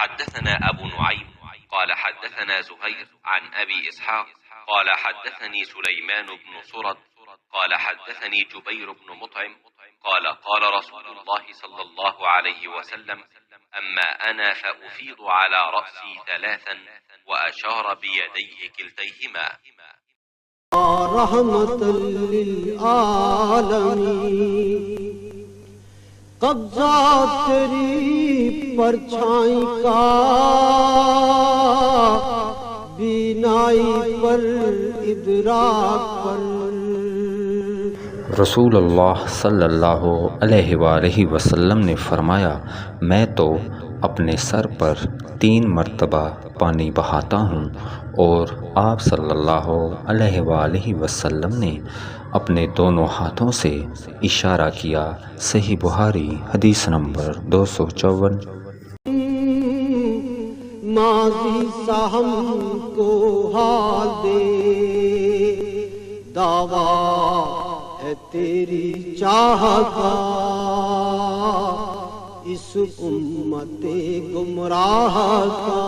हद्दसना अबू नुआइम क़ाल हद्दसना ज़ुहैर अन अबी इसहाक़ क़ाल हद्दसनी सुलैमान इब्न सुरद क़ाल हद्दसनी जुबैर इब्न मुतइम क़ाल क़ाल रसूलुल्लाह सल्लल्लाहु अलैहि वसल्लम अम्मा अना फअफीदु अला रअसी थलाथन व अशार बियदैहि किल्तैहिमा। रहमतुल लिल आलमीन कब्ज़ा तेरी परछाई का बीनाई पर इदराक पर। रसूलुल्लाह सल्लल्लाहु अलैहि वसल्लम ने फरमाया, मैं तो अपने सर पर 3 मर्तबा पानी बहाता हूँ और आप सल्लल्लाहु अलैहि वसल्लम ने अपने दोनों हाथों से इशारा किया। सही बुहारी हदीस नंबर 254। माज़ी सा हमको हाल दे, दावा है तेरी चाहत का इस उम्मते गुमराह का।